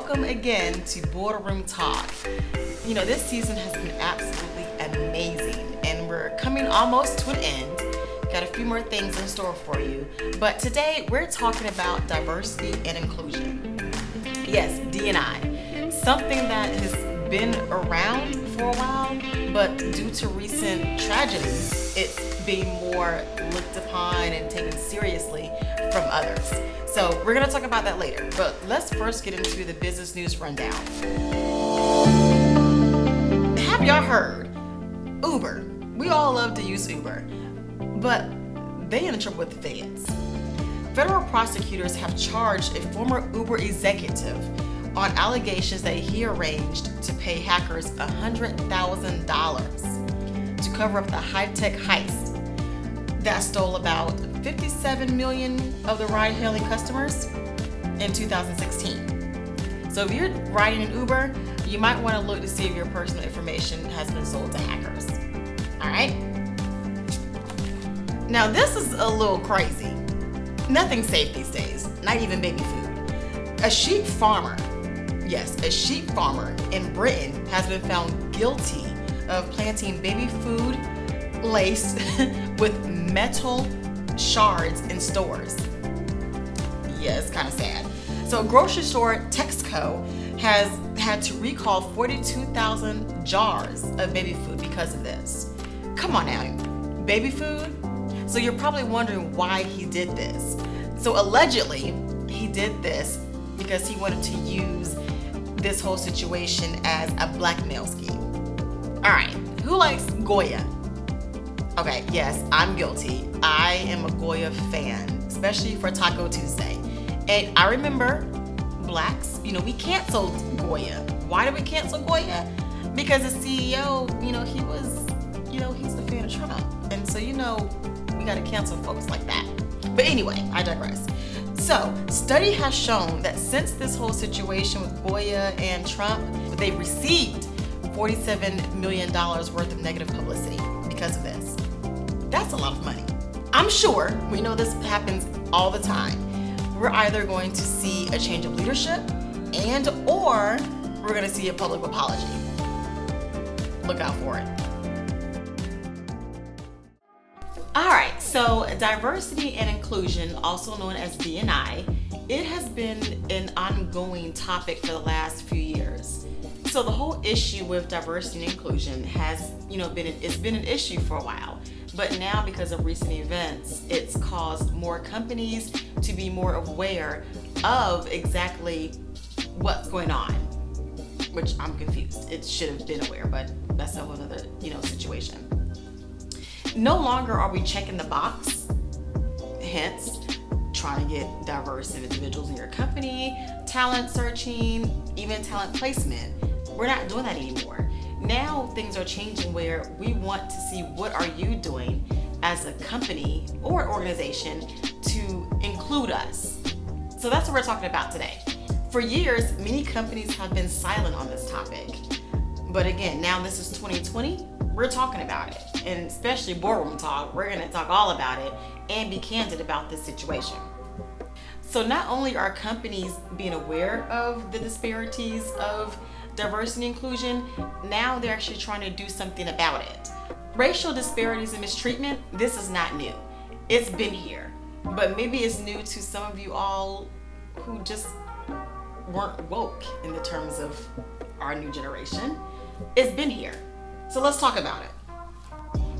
welcome again to Boardroom Talk. You know, this season has been absolutely amazing, and we're coming almost to an end. Got a few more things in store for you, but today we're talking about diversity and inclusion. Yes, D&I, something that has been around for a while, but due to recent tragedies, it's being more looked upon and taken seriously from others. So we're going to talk about that later, but let's first get into the business news rundown. Have y'all heard? Uber. We all love to use Uber, but they in trouble with the feds. Federal prosecutors have charged a former Uber executive on allegations that he arranged to pay hackers $100,000 to cover up the high-tech heist that stole about 57 million of the ride-hailing customers in 2016. So if you're riding an Uber, you might want to look to see if your personal information has been sold to hackers. All right? Now this is a little crazy. Nothing's safe these days, not even baby food. A sheep farmer in Britain has been found guilty of planting baby food laced with metal shards in stores. Yeah, it's kind of sad. So grocery store Texaco has had to recall 42,000 jars of baby food because of this. Come on now, baby food? So you're probably wondering why he did this. So allegedly, he did this because he wanted to use this whole situation as a blackmail scheme. All right, who likes Goya? Okay, yes, I'm guilty. I am a Goya fan, especially for Taco Tuesday. And I remember blacks, we canceled Goya. Why did we cancel Goya? Because the CEO, he was, he's a fan of Trump. And so, we got to cancel folks like that. But anyway, I digress. So, study has shown that since this whole situation with Goya and Trump, they've received $47 million worth of negative publicity because of this. That's a lot of money. I'm sure we know this happens all the time. We're either going to see a change of leadership or we're going to see a public apology. Look out for it. All right, so diversity and inclusion, also known as D&I, it has been an ongoing topic for the last few years. So the whole issue with diversity and inclusion has, been an issue for a while. But now, because of recent events, it's caused more companies to be more aware of exactly what's going on, which I'm confused. It should have been aware, but that's a whole other, situation. No longer are we checking the box, hence trying to get diverse individuals in your company, talent searching, even talent placement. We're not doing that anymore. Now things are changing where we want to see what are you doing as a company or organization to include us. So that's what we're talking about today. For years, many companies have been silent on this topic. But again, now this is 2020, we're talking about it. And especially Boardroom Talk, we're going to talk all about it and be candid about this situation. So not only are companies being aware of the disparities of diversity and inclusion, now they're actually trying to do something about it. Racial disparities and mistreatment, this is not new. It's been here, but maybe it's new to some of you all who just weren't woke in the terms of our new generation. It's been here. So let's talk about it.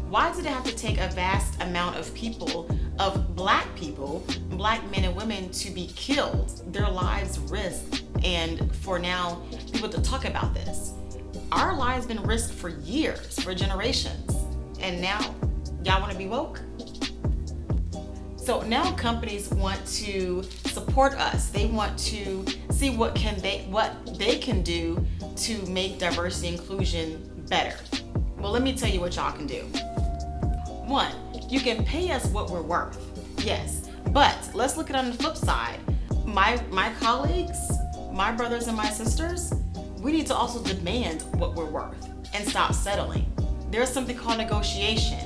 Why did it have to take a vast amount of black men and women to be killed, their lives risked, and for now people to talk about this? Our lives been risked for years, for generations, and now y'all want to be woke? So now companies want to support us. They want to see what they can do to make diversity and inclusion better. Well, let me tell you what y'all can do. 1, you can pay us what we're worth. Yes, but let's look at it on the flip side. My colleagues, my brothers and my sisters, we need to also demand what we're worth and stop settling. There's something called negotiation.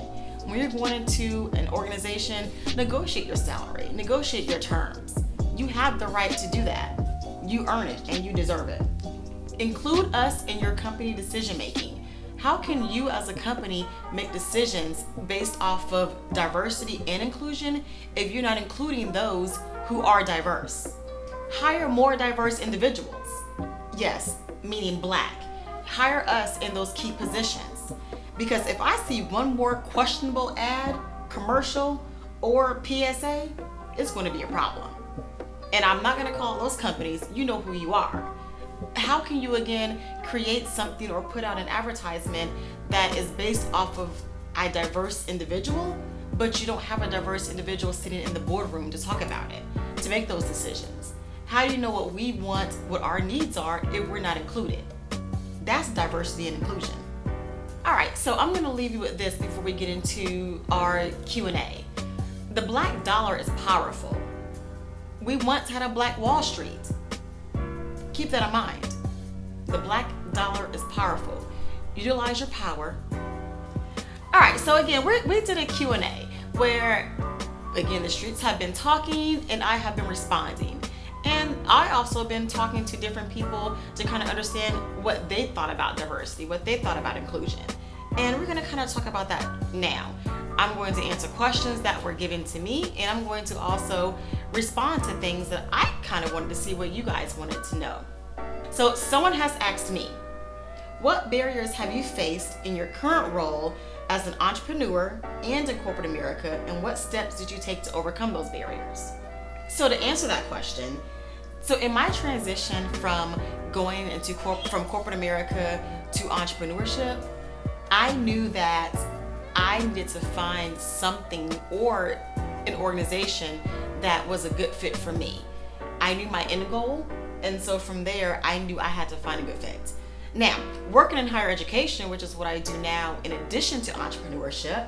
When you're going into an organization, negotiate your salary, negotiate your terms. You have the right to do that. You earn it and you deserve it. Include us in your company decision making. How can you as a company make decisions based off of diversity and inclusion if you're not including those who are diverse? Hire more diverse individuals. Yes, meaning Black. Hire us in those key positions. Because if I see one more questionable ad, commercial, or PSA, it's going to be a problem. And I'm not going to call those companies, you know who you are. How can you again create something or put out an advertisement that is based off of a diverse individual, but you don't have a diverse individual sitting in the boardroom to talk about it, to make those decisions? How do you know what we want, what our needs are, if we're not included? That's diversity and inclusion. All right, so I'm going to leave you with this before we get into our Q&A. The Black dollar is powerful. We once had a Black Wall Street. Keep that in mind. The Black dollar is powerful. Utilize your power. All right, so again, we did a Q&A where, again, the streets have been talking and I have been responding. And I also been talking to different people to kind of understand what they thought about diversity, what they thought about inclusion. And we're going to kind of talk about that now. I'm going to answer questions that were given to me, and I'm going to also respond to things that I kind of wanted to see what you guys wanted to know. So someone has asked me, what barriers have you faced in your current role as an entrepreneur and in corporate America, and what steps did you take to overcome those barriers? So to answer that question, so in my transition from going into from corporate America to entrepreneurship, I knew that I needed to find something or an organization that was a good fit for me. I knew my end goal, and so from there, I knew I had to find a good fit. Now, working in higher education, which is what I do now in addition to entrepreneurship,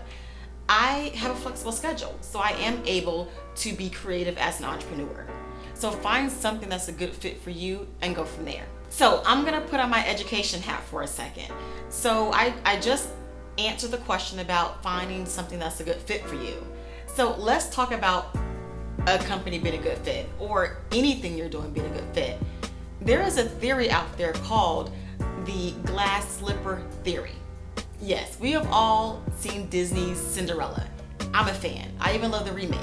I have a flexible schedule, so I am able to be creative as an entrepreneur. So find something that's a good fit for you and go from there. So I'm gonna put on my education hat for a second. So I just answered the question about finding something that's a good fit for you. So let's talk about a company being a good fit or anything you're doing being a good fit. There is a theory out there called the glass slipper theory. Yes, we have all seen Disney's Cinderella. I'm a fan. I even love the remake.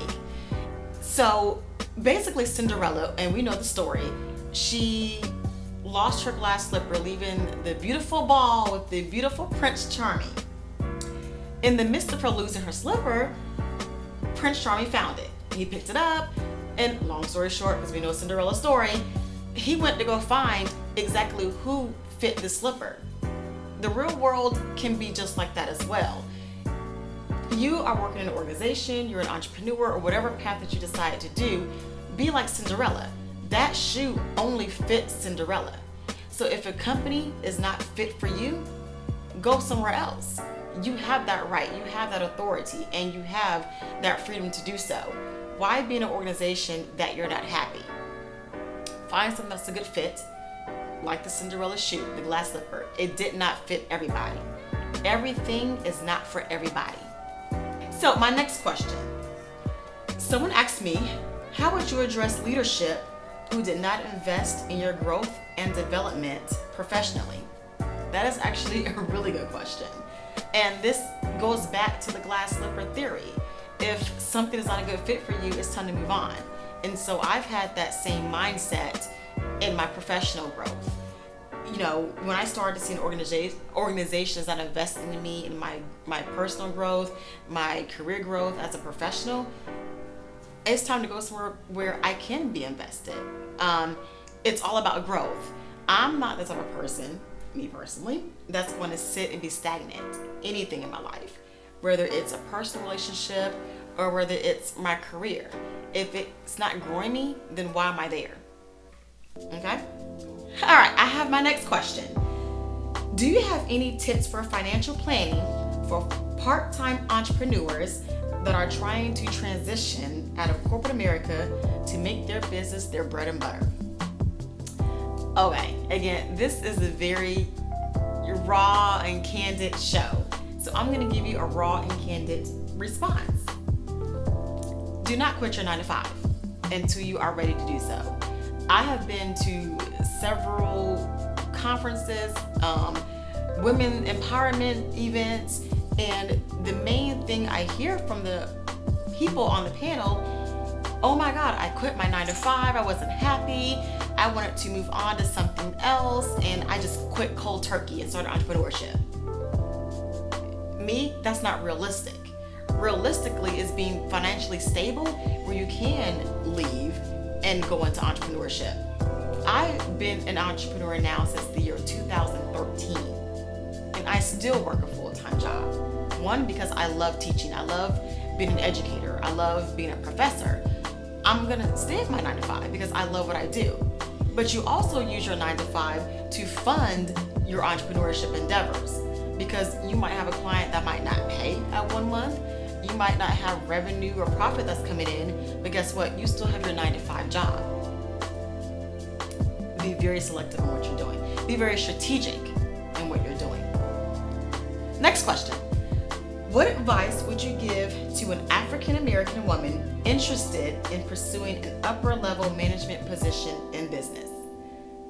So basically Cinderella, and we know the story, she lost her glass slipper, leaving the beautiful ball with the beautiful Prince Charming. In the midst of her losing her slipper, Prince Charming found it. He picked it up, and long story short, because we know Cinderella's story, he went to go find exactly who fit the slipper. The real world can be just like that as well. You are working in an organization, you're an entrepreneur, or whatever path that you decide to do, be like Cinderella. That shoe only fits Cinderella. So if a company is not fit for you, go somewhere else. You have that right, you have that authority, and you have that freedom to do so. Why be in an organization that you're not happy? Find something that's a good fit, like the Cinderella shoe, the glass slipper. It did not fit everybody. Everything is not for everybody. So my next question. Someone asked me, how would you address leadership who did not invest in your growth and development professionally? That is actually a really good question. And this goes back to the glass slipper theory. If something is not a good fit for you, it's time to move on. And so I've had that same mindset in my professional growth. You know, when I started to see organizations that invested in me, in my personal growth, my career growth as a professional, it's time to go somewhere where I can be invested. It's all about growth. I'm not the type of person, me personally, that's going to sit and be stagnant. Anything in my life, whether it's a personal relationship or whether it's my career. If it's not growing me, then why am I there? Okay? All right, I have my next question. Do you have any tips for financial planning for part-time entrepreneurs that are trying to transition out of corporate America to make their business their bread and butter? Okay, again, this is a very raw and candid show. So I'm going to give you a raw and candid response. Do not quit your 9 to 5 until you are ready to do so. I have been to several conferences, women empowerment events, and the main thing I hear from the people on the panel, oh my God, I quit my 9-to-5, I wasn't happy, I wanted to move on to something else, and I just quit cold turkey and started entrepreneurship. Me, that's not realistic. Realistically is being financially stable where you can leave and go into entrepreneurship. I've been an entrepreneur now since the year 2013, and I still work a full-time job. One, because I love teaching, I love being an educator, I love being a professor. I'm gonna stay at my 9-to-5 because I love what I do. But you also use your 9-to-5 to fund your entrepreneurship endeavors, because you might have a client that might not pay at 1 month, you might not have revenue or profit that's coming in, but guess what? You still have your 9-to-5 job. Be very selective in what you're doing. Be very strategic in what you're doing. Next question. What advice would you give to an African American woman interested in pursuing an upper level management position in business?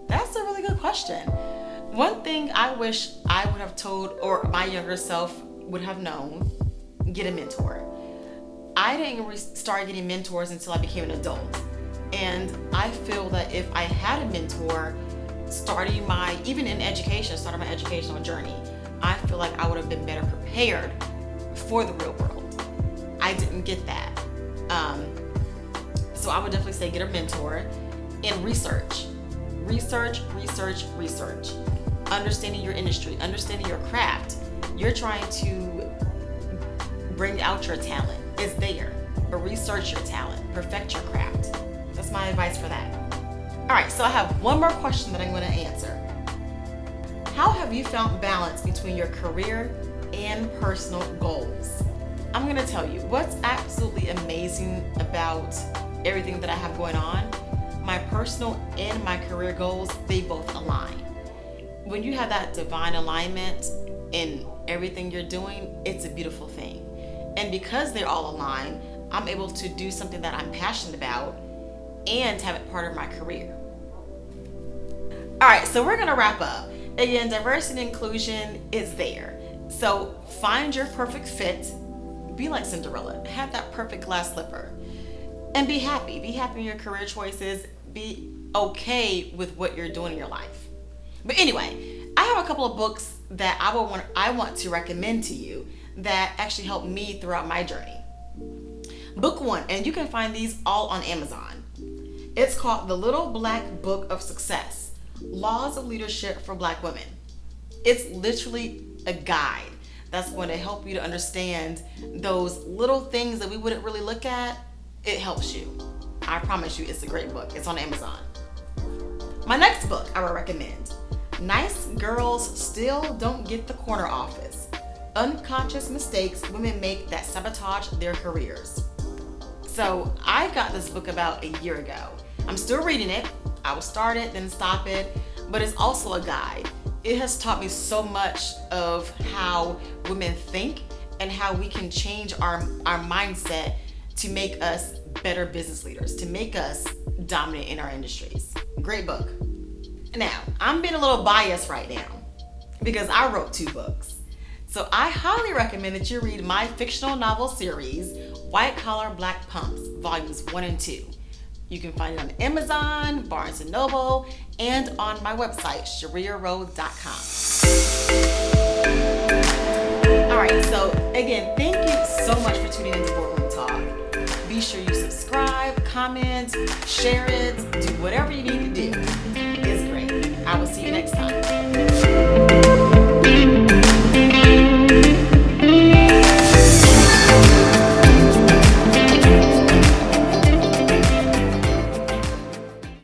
That's a really good question. One thing I wish I would have told, or my younger self would have known, get a mentor. I didn't start getting mentors until I became an adult. And I feel that if I had a mentor starting my educational journey, I feel like I would have been better prepared for the real world. I didn't get that. So I would definitely say get a mentor and research. Research. Understanding your industry, understanding your craft. You're trying to bring out your talent. It's there. But research your talent. Perfect your craft. That's my advice for that. All right, so I have one more question that I'm going to answer. How have you found balance between your career and personal goals? I'm going to tell you what's absolutely amazing about everything that I have going on. My personal and my career goals, they both align. When you have that divine alignment in everything you're doing, it's a beautiful thing. And because they're all aligned, I'm able to do something that I'm passionate about and have it part of my career. All right, so we're going to wrap up. Again, diversity and inclusion is there. So find your perfect fit. Be like Cinderella. Have that perfect glass slipper. And be happy. Be happy in your career choices. Be okay with what you're doing in your life. But anyway, I have a couple of books that I want to recommend to you that actually helped me throughout my journey. Book one, and you can find these all on Amazon. It's called The Little Black Book of Success: Laws of Leadership for Black Women. It's literally a guide that's going to help you to understand those little things that we wouldn't really look at. It helps you. I promise you, it's a great book. It's on Amazon. My next book I would recommend: Nice Girls Still Don't Get the Corner Office: Unconscious Mistakes Women Make That Sabotage Their Careers. So I got this book about a year ago. I'm still reading it. I will start it, then stop it, but it's also a guide. It has taught me so much of how women think and how we can change our mindset to make us better business leaders, to make us dominant in our industries. Great book. Now, I'm being a little biased right now because I wrote 2 books. So I highly recommend that you read my fictional novel series, White Collar Black Pumps, volumes 1 and 2. You can find it on Amazon, Barnes & Noble, and on my website, SheriaRowe.com. All right, so again, thank you so much for tuning into Boardroom Talk. Be sure you subscribe, comment, share it, do whatever you need to do. It's great. I will see you next time.